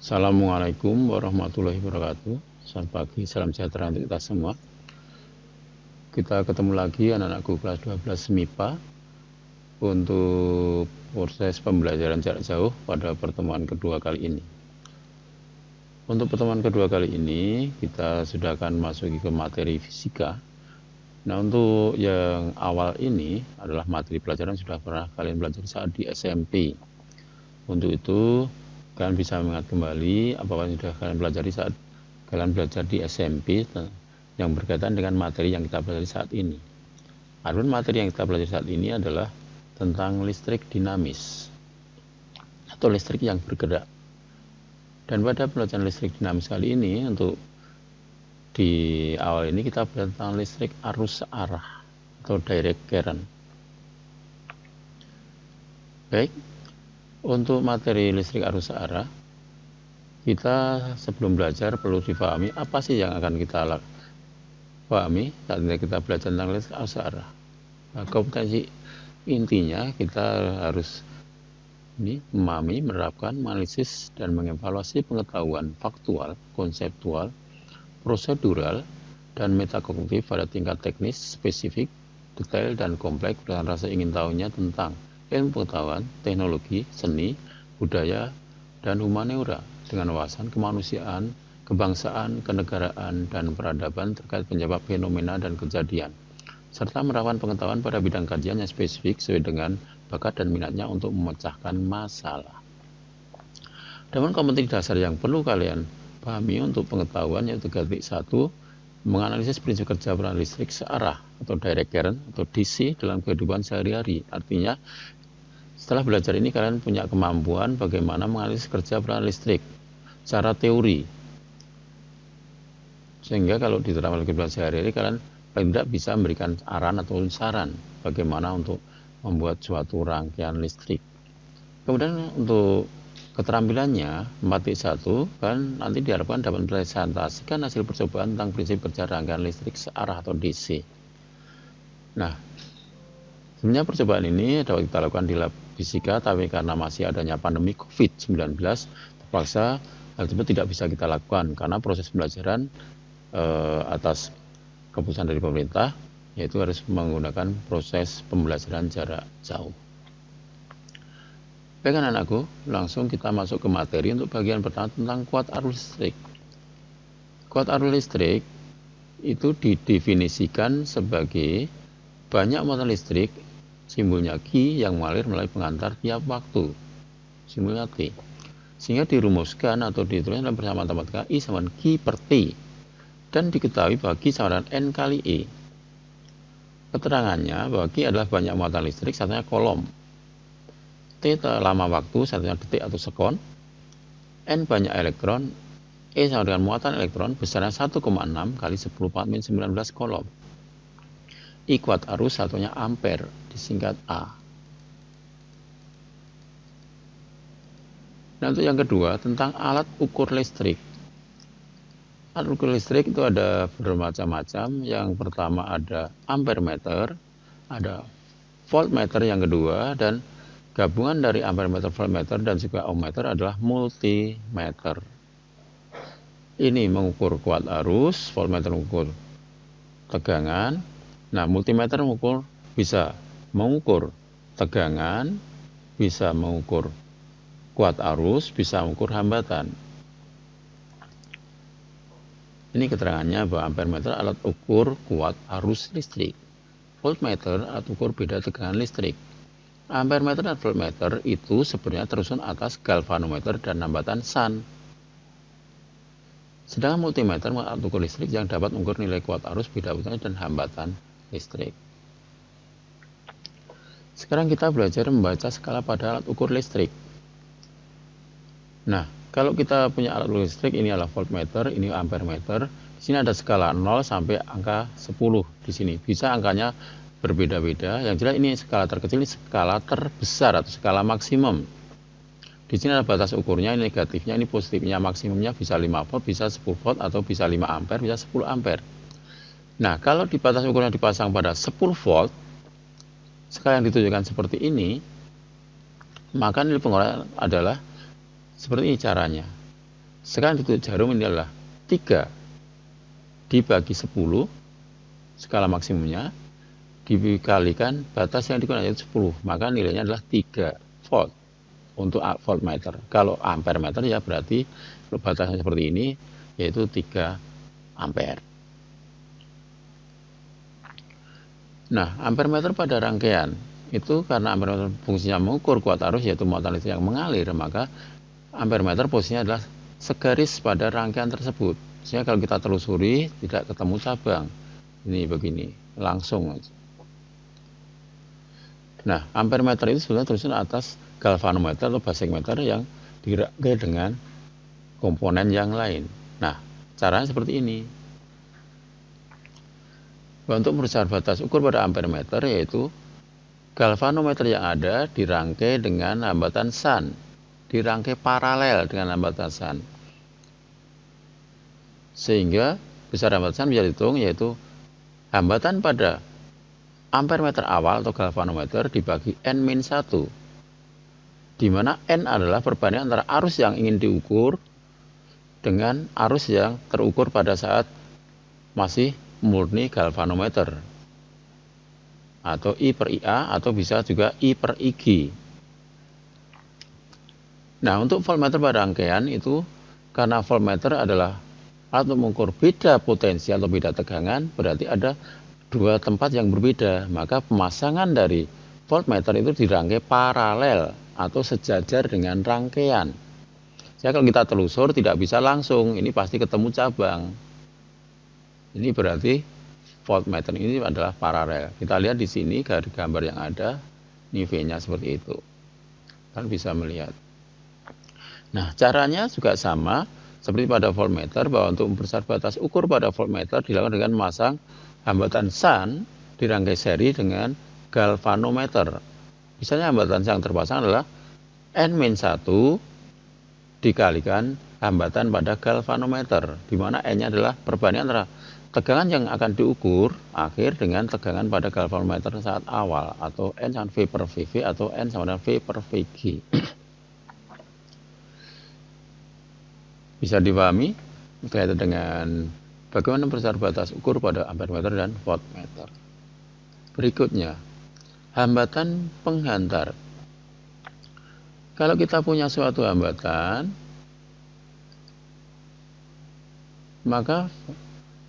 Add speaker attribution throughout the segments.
Speaker 1: Assalamualaikum warahmatullahi wabarakatuh. Selamat pagi, salam sejahtera untuk kita semua. Kita ketemu lagi anak-anakku kelas 12 MIPA untuk proses pembelajaran jarak jauh pada pertemuan kedua kali ini. Untuk pertemuan kedua kali ini, kita sudah akan masuki ke materi fisika. Nah, untuk yang awal ini adalah materi pelajaran sudah pernah kalian belajar saat di SMP. Untuk itu, kalian bisa mengingat kembali apa yang sudah kalian pelajari saat kalian belajar di SMP yang berkaitan dengan materi yang kita pelajari saat ini. Adapun materi yang kita pelajari saat ini adalah tentang listrik dinamis atau listrik yang bergerak. Dan pada pelajaran listrik dinamis kali ini, untuk di awal ini kita belajar tentang listrik arus searah atau direct current. Baik, untuk materi listrik arus searah, kita sebelum belajar perlu dipahami apa sih yang akan kita pahami saat kita belajar tentang listrik arus searah. Nah, kompetensi intinya kita harus memahami, menerapkan, menganalisis, dan mengevaluasi pengetahuan faktual, konseptual, prosedural, dan metakognitif pada tingkat teknis, spesifik, detail, dan kompleks dengan rasa ingin tahunya tentang ilmu pengetahuan, teknologi, seni, budaya, dan humaniora dengan wawasan kemanusiaan, kebangsaan, kenegaraan, dan peradaban terkait penyebab fenomena dan kejadian, serta menerapkan pengetahuan pada bidang kajian yang spesifik sesuai dengan bakat dan minatnya untuk memecahkan masalah. Namun kompetensi dasar yang perlu kalian pahami untuk pengetahuan yaitu 3.1, menganalisis prinsip kerja peran listrik searah atau direct current atau DC dalam kehidupan sehari-hari. Artinya, setelah belajar ini kalian punya kemampuan bagaimana menganalisis kerja peran listrik secara teori. Sehingga kalau diterapkan dalam kehidupan sehari-hari kalian paling tidak bisa memberikan arahan atau saran bagaimana untuk membuat suatu rangkaian listrik. Kemudian untuk keterampilannya 4.1 kan nanti diharapkan dapat mempresentasikan hasil percobaan tentang prinsip kerja rangkaian listrik searah atau DC. Nah, sebenarnya percobaan ini dapat kita lakukan di lab fisika, tapi karena masih adanya pandemi COVID-19 terpaksa hal tersebut tidak bisa kita lakukan karena proses pembelajaran atas keputusan dari pemerintah yaitu harus menggunakan proses pembelajaran jarak jauh. Baik anak-anakku, langsung kita masuk ke materi untuk bagian pertama tentang kuat arus listrik. Kuat arus listrik itu didefinisikan sebagai banyak muatan listrik, simbolnya Q, yang mengalir melalui pengantar tiap waktu, simbolnya T. Sehingga dirumuskan atau dituliskan dalam persamaan matematika I sama Q per T. Dan diketahui bahwa Q sama dengan N kali E. Keterangannya bahwa Q adalah banyak muatan listrik, satunya kolom. T lama waktu, satunya detik atau sekon. N banyak elektron. E sama dengan muatan elektron besarnya 1,6 kali 10 min 19 kolom. I kuat arus, satunya ampere, disingkat A. Nah, untuk yang kedua tentang alat ukur listrik. Alat ukur listrik itu ada bermacam-macam. Yang pertama ada ampermeter, ada voltmeter yang kedua, dan gabungan dari ampermeter, voltmeter, dan juga ohmmeter adalah multimeter. Ini mengukur kuat arus, voltmeter mengukur tegangan. Nah, multimeter bisa mengukur tegangan, bisa mengukur kuat arus, bisa mengukur hambatan. Ini keterangannya bahwa ampermeter alat ukur kuat arus listrik. Voltmeter alat ukur beda tegangan listrik. Ampermeter dan voltmeter itu sebenarnya terusan atas galvanometer dan hambatan Sun. Sedangkan multimeter alat ukur listrik yang dapat mengukur nilai kuat arus, beda tegangan dan hambatan listrik. Sekarang kita belajar membaca skala pada alat ukur listrik. Nah, kalau kita punya alat ukur listrik, ini adalah voltmeter, ini ampermeter. Di sini ada skala 0 sampai angka 10 di sini. Bisa angkanya berbeda-beda. Yang jelas ini skala terkecil, ini skala terbesar atau skala maksimum. Di sini ada batas ukurnya, ini negatifnya, ini positifnya. Maksimumnya bisa 5 volt, bisa 10 volt, atau bisa 5 ampere, bisa 10 ampere. Nah, kalau di batas ukurnya dipasang pada 10 volt, skala yang ditunjukkan seperti ini, maka nilai pengurang adalah seperti ini caranya. Sekarang titik jarum ini adalah 3 dibagi 10 skala maksimumnya dikalikan batas yang digunakan yaitu 10, maka nilainya adalah 3 volt untuk voltmeter. Kalau ampere meter ya berarti batasnya seperti ini, yaitu 3 ampere. Nah, ampere meter pada rangkaian itu karena ampere meter fungsinya mengukur kuat arus yaitu muatan listrik yang mengalir, maka ampere meter posisinya adalah segaris pada rangkaian tersebut. Sehingga kalau kita telusuri tidak ketemu cabang. Ini begini, langsung. Nah, ampere meter itu sebenarnya tersusun atas galvanometer atau basic meter yang dirangkai dengan komponen yang lain. Nah, caranya seperti ini. Untuk merusak batas ukur pada ampere meter yaitu galvanometer yang ada dirangkai dengan hambatan shunt, dirangkai paralel dengan hambatan shunt. Sehingga besar hambatan shunt bisa dihitung yaitu hambatan pada ampere meter awal atau galvanometer dibagi N-1, di mana N adalah perbandingan antara arus yang ingin diukur dengan arus yang terukur pada saat masih murni galvanometer, atau I per IA atau bisa juga I per IG. Nah, untuk voltmeter pada rangkaian itu karena voltmeter adalah alat untuk mengukur beda potensi atau beda tegangan, berarti ada dua tempat yang berbeda, maka pemasangan dari voltmeter itu dirangkai paralel atau sejajar dengan rangkaian. Jadi kalau kita telusur tidak bisa langsung, ini pasti ketemu cabang. Ini berarti voltmeter ini adalah paralel. Kita lihat di sini dari gambar yang ada, ini V-nya seperti itu. Kan bisa melihat. Nah, caranya juga sama seperti pada voltmeter, bahwa untuk memperbesar batas ukur pada voltmeter dilakukan dengan memasang hambatan shunt dirangkai seri dengan galvanometer. Misalnya hambatan shunt yang terpasang adalah N-1 dikalikan hambatan pada galvanometer, di mana N-nya adalah perbandingan antara tegangan yang akan diukur akhir dengan tegangan pada galvanometer saat awal, atau N sama V per VV atau N sama dengan V per VG. Bisa dipahami berkaitan dengan bagaimana memperbesar batas ukur pada ampere meter dan voltmeter. Berikutnya, hambatan penghantar. Kalau kita punya suatu hambatan, maka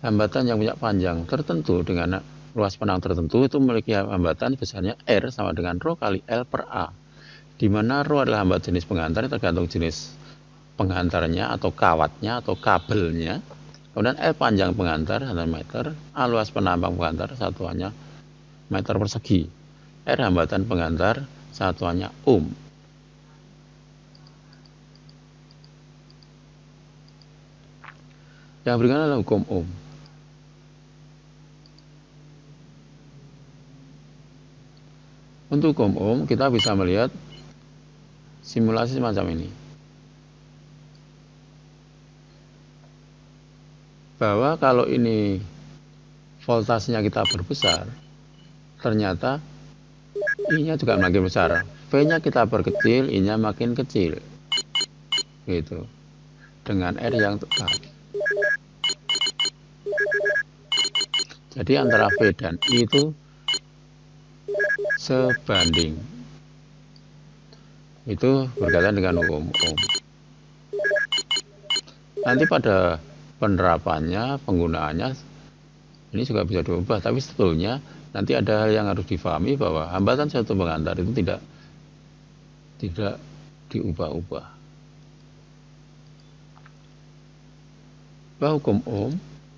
Speaker 1: hambatan yang punya panjang tertentu dengan luas panang tertentu itu memiliki hambatan besarnya R sama dengan Rho kali L per A, di mana Rho adalah hambatan jenis penghantar tergantung jenis penghantarnya atau kawatnya atau kabelnya. Kemudian L panjang penghantar 1 meter, A luas penampang penghantar satuannya meter persegi, R hambatan penghantar satuannya ohm. Yang berikutnya adalah hukum ohm. Untuk hukum ohm kita bisa melihat simulasi semacam ini, bahwa kalau ini voltasenya kita perbesar, ternyata I-nya juga makin besar, V-nya kita perkecil, I-nya makin kecil, gitu, dengan R yang tetap. Jadi antara V dan I itu sebanding. Itu berkaitan dengan hukum ohm. Nanti pada penerapannya, penggunaannya ini juga bisa diubah, tapi sebetulnya nanti ada hal yang harus difahami, bahwa hambatan suatu penghantar itu tidak diubah-ubah. Bahwa hukum ohm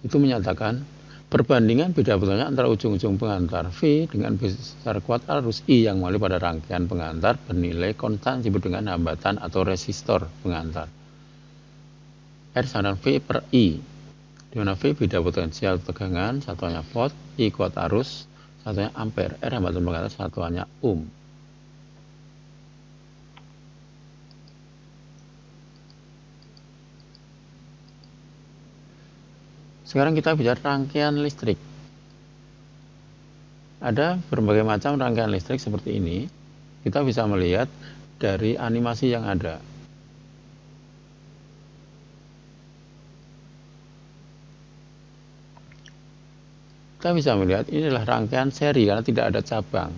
Speaker 1: itu menyatakan perbandingan beda potensi antara ujung-ujung penghantar V dengan besar kuat arus I yang mengalir pada rangkaian penghantar bernilai konstan disebut dengan hambatan atau resistor penghantar. R sama dengan V per I, di mana V beda potensial tegangan satuannya volt, I kuat arus satuannya ampere, R hambatan penghantar satuannya ohm. Sekarang kita bicara rangkaian listrik. Ada berbagai macam rangkaian listrik seperti ini. Kita bisa melihat dari animasi yang ada. kita bisa melihat ini adalah rangkaian seri karena tidak ada cabang.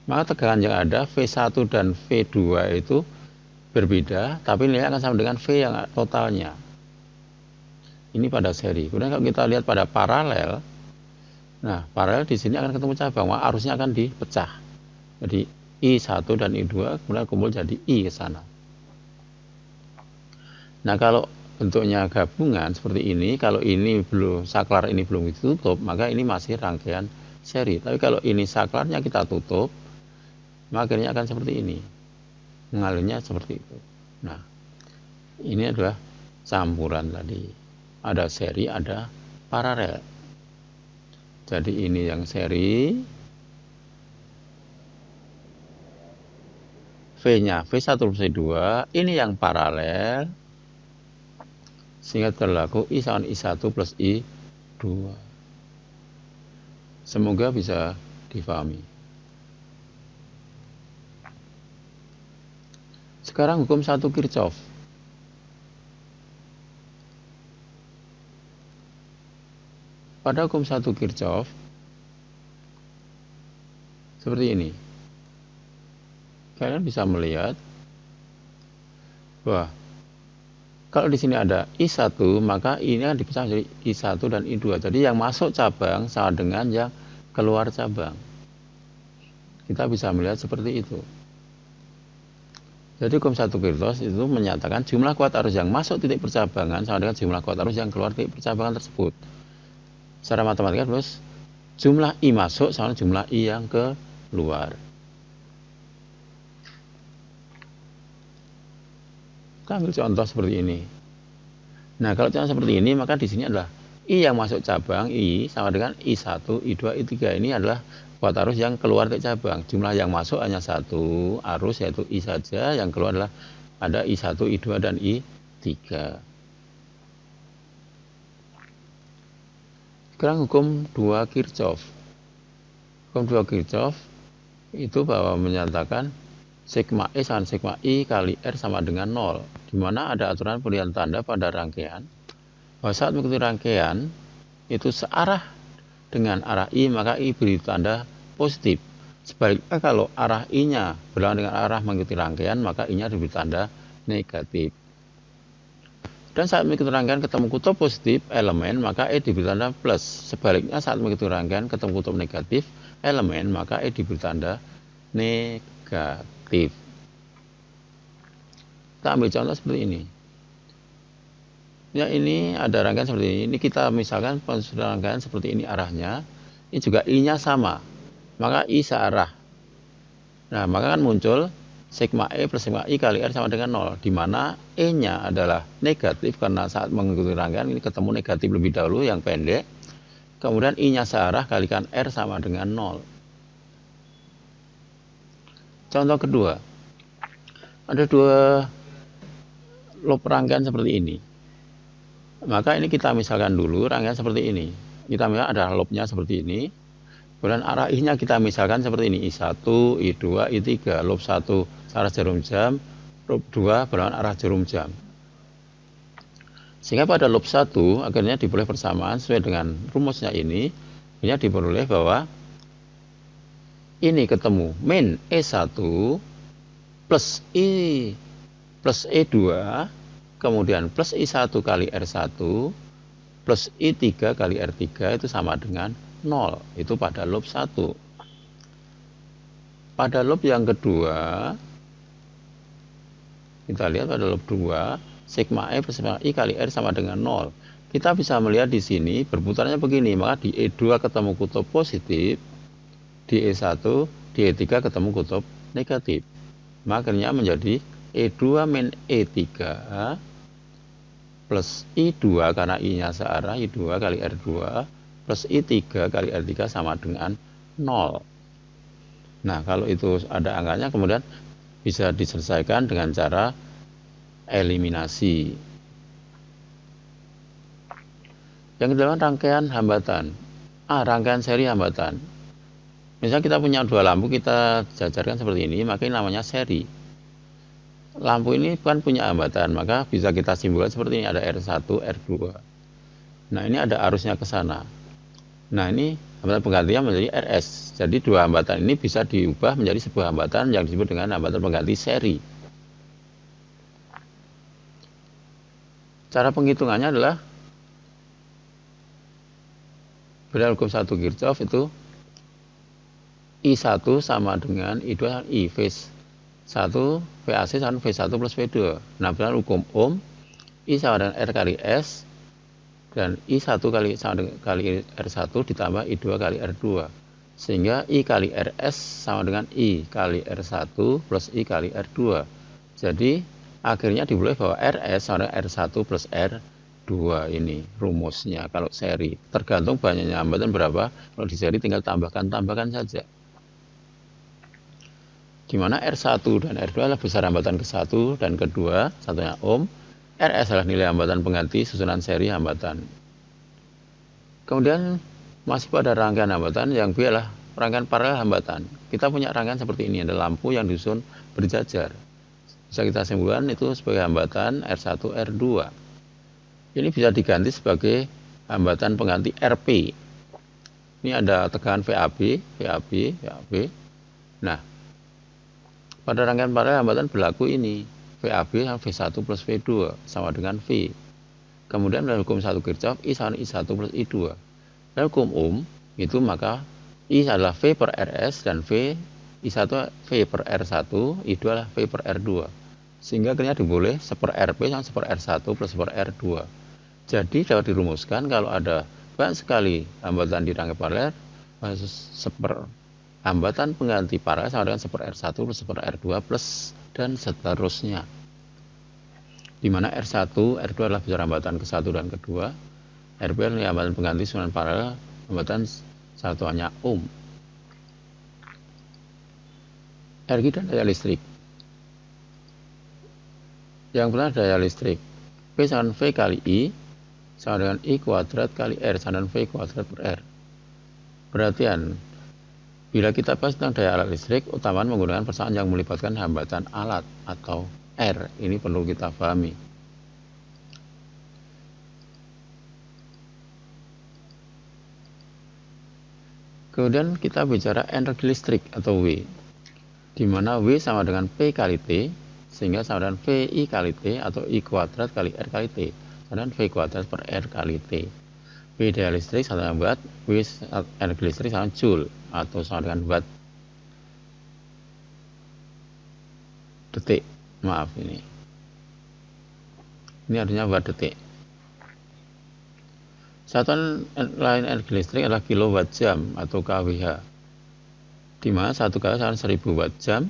Speaker 1: Maka tegangan yang ada V1 dan V2 itu berbeda, tapi nilai akan sama dengan V yang totalnya. Ini pada seri. Kemudian kalau kita lihat pada paralel, nah paralel di sini akan ketemu cabang, maka arusnya akan dipecah. Jadi I1 dan I2 kemudian kumpul jadi I ke sana. Nah kalau bentuknya gabungan seperti ini, kalau ini belum saklar, ini belum ditutup, maka ini masih rangkaian seri. Tapi kalau ini saklarnya kita tutup, maka akhirnya akan seperti ini, mengalirnya seperti itu. Nah ini adalah campuran tadi, ada seri, ada paralel. Jadi ini yang seri, V-nya V1 plus V2, ini yang paralel, sehingga terlaku I sama I1 plus I2. Semoga bisa difahami. Sekarang hukum 1 Kirchhoff. Pada hukum 1 Kirchhoff seperti ini. Kalian bisa melihat bahwa kalau di sini ada I1, maka ini akan dipecah menjadi I1 dan I2. Jadi yang masuk cabang sama dengan yang keluar cabang. Kita bisa melihat seperti itu. Jadi hukum 1 Kirchhoff itu menyatakan jumlah kuat arus yang masuk titik percabangan sama dengan jumlah kuat arus yang keluar titik percabangan tersebut. Secara matematika terus jumlah I masuk sama jumlah I yang keluar. Kita ambil contoh seperti ini. Nah, kalau contoh seperti ini, maka di sini adalah I yang masuk cabang, I sama dengan I1, I2, I3. Ini adalah kuat arus yang keluar dari cabang. Jumlah yang masuk hanya satu arus, yaitu I saja. Yang keluar adalah ada I1, I2, dan I3. Sekarang hukum 2 Kirchhoff. Hukum 2 Kirchhoff itu bahwa menyatakan sigma E sama sigma I kali R sama dengan 0, di mana ada aturan pemberian tanda pada rangkaian bahwa saat mengikuti rangkaian itu searah dengan arah I, maka I beri tanda positif. Sebaliknya kalau arah I-nya berlawanan dengan arah mengikuti rangkaian, maka I-nya diberi tanda negatif. Dan saat mengikuti rangkaian ketemu kutub positif elemen, maka E diberi tanda plus. Sebaliknya saat mengikuti rangkaian ketemu kutub negatif elemen, maka E diberi tanda negatif. Kita ambil contoh seperti ini. Ya, ini ada rangkaian seperti ini. Ini kita misalkan rangkaian seperti ini arahnya. Ini juga I-nya sama. Maka I searah. Nah, maka kan muncul sigma E plus sigma I kali R sama dengan 0. Di mana E-nya adalah negatif karena saat mengikuti rangkaian ini ketemu negatif lebih dahulu yang pendek. Kemudian I-nya searah kalikan R sama dengan 0. Contoh kedua, ada dua loop rangkaian seperti ini. Maka ini kita misalkan dulu rangkaian seperti ini. Kita misalkan ada loopnya seperti ini. Kemudian arah I-nya kita misalkan seperti ini. I1, I2, I3. Loop 1 arah jarum jam. Loop 2 berlawanan arah jarum jam. Sehingga pada loop 1 akhirnya diperoleh persamaan sesuai dengan rumusnya ini. Akhirnya diperoleh bahwa ini ketemu min E1 plus I plus E2 kemudian plus I1 kali R1 plus I3 kali R3 itu sama dengan 0. Itu pada loop 1. Pada loop yang kedua, kita lihat pada loop 2, sigma E plus sigma I kali R sama dengan 0. Kita bisa melihat di sini berputarnya begini, maka di E2 ketemu kutub positif, di E1, di E3 ketemu kutub negatif. Makanya menjadi E2 min E3 plus I2 karena I-nya searah, I2 kali R2 plus I3 kali R3 sama dengan 0. Nah, kalau itu ada angkanya kemudian bisa diselesaikan dengan cara eliminasi. Yang kedua, rangkaian hambatan. Rangkaian seri hambatan. Misalnya kita punya dua lampu, kita jajarkan seperti ini, maka ini namanya seri. Lampu ini kan punya hambatan, maka bisa kita simpulkan seperti ini, ada R1, R2. Nah, ini ada arusnya ke sana. Nah, ini hambatan penggantinya menjadi RS. Jadi dua hambatan ini bisa diubah menjadi sebuah hambatan yang disebut dengan hambatan pengganti seri. Cara penghitungannya adalah berdasarkan hukum 1 Kirchhoff itu I1 sama dengan I2 I. V1 VAC sama V1 plus V2. Nah, berdasarkan hukum Ohm, I sama dengan R kali S, dan I1 sama dengan kali R1 ditambah I2 kali R2. Sehingga I kali RS sama dengan I kali R1 plus I kali R2. Jadi akhirnya diboleh bahwa RS sama dengan R1 plus R2 ini rumusnya kalau seri. Tergantung banyaknya hambatan berapa. Kalau di seri tinggal tambahkan saja. Di mana R1 dan R2 adalah besar hambatan ke-1 dan ke-2, satunya ohm. RS adalah nilai hambatan pengganti susunan seri hambatan. Kemudian masih pada rangkaian hambatan, yang B adalah rangkaian paralel hambatan. Kita punya rangkaian seperti ini, ada lampu yang disusun berjajar. Bisa kita simpulkan itu sebagai hambatan R1, R2. Ini bisa diganti sebagai hambatan pengganti RP. Ini ada tegangan VAB. Nah, pada rangkaian paralel hambatan berlaku ini. VAB sama V1 plus V2 sama dengan V. Kemudian dalam hukum 1 Kirchhoff, I sama I1 plus I2. Dalam hukum Ohm, itu maka I adalah V per RS dan I1 V per R1, I2 adalah V per R2. Sehingga akhirnya diboleh 1 per RP sama 1 per R1 plus 1 per R2. Jadi dapat dirumuskan kalau ada banyak sekali hambatan di rangkaian paralel, hambatan pengganti paralel sama dengan 1 per R1 plus 1 per R2 plus dan seterusnya. Di mana R1, R2 adalah besar hambatan ke-1 dan ke-2. RP adalah hambatan pengganti susunan paralel, hambatan satuannya ohm. Energi dan daya listrik. Yang pertama daya listrik. P sama dengan V kali I sama dengan I kuadrat kali R sama dengan V kuadrat per R. Perhatian, bila kita bahas tentang daya alat listrik, utamaan menggunakan persamaan yang melibatkan hambatan alat atau R. Ini perlu kita pahami. Kemudian kita bicara energi listrik atau W, di mana W sama dengan P kali T, sehingga sama dengan VI kali T atau I kuadrat kali R kali T, sama dengan V kuadrat per R kali T. W daya listrik sama dengan watt, W energi listrik sama joule atau sama dengan watt detik. Maaf ini artinya watt detik. Satuan lain energi listrik adalah kilowatt jam atau kWh, di mana 1 kW sama 1000 watt jam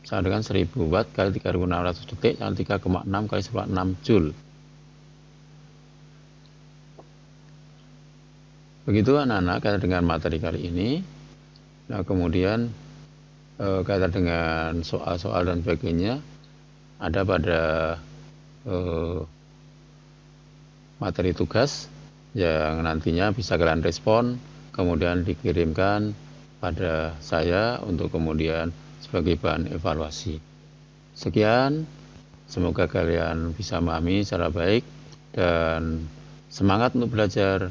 Speaker 1: sama dengan 1000 watt kali 3600 detik sama 3,6 kali 16 joule. Begitu anak-anak kaitan dengan materi kali ini. Nah, kemudian kaitan dengan soal-soal dan sebagainya ada pada materi tugas yang nantinya bisa kalian respon, kemudian dikirimkan pada saya untuk kemudian sebagai bahan evaluasi. Sekian, semoga kalian bisa memahami secara baik dan semangat untuk belajar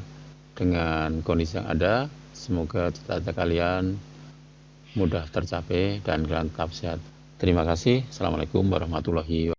Speaker 1: dengan kondisi yang ada. Semoga cita-cita kalian mudah tercapai dan kalian tetap sehat. Terima kasih. Assalamualaikum warahmatullahi wabarakatuh.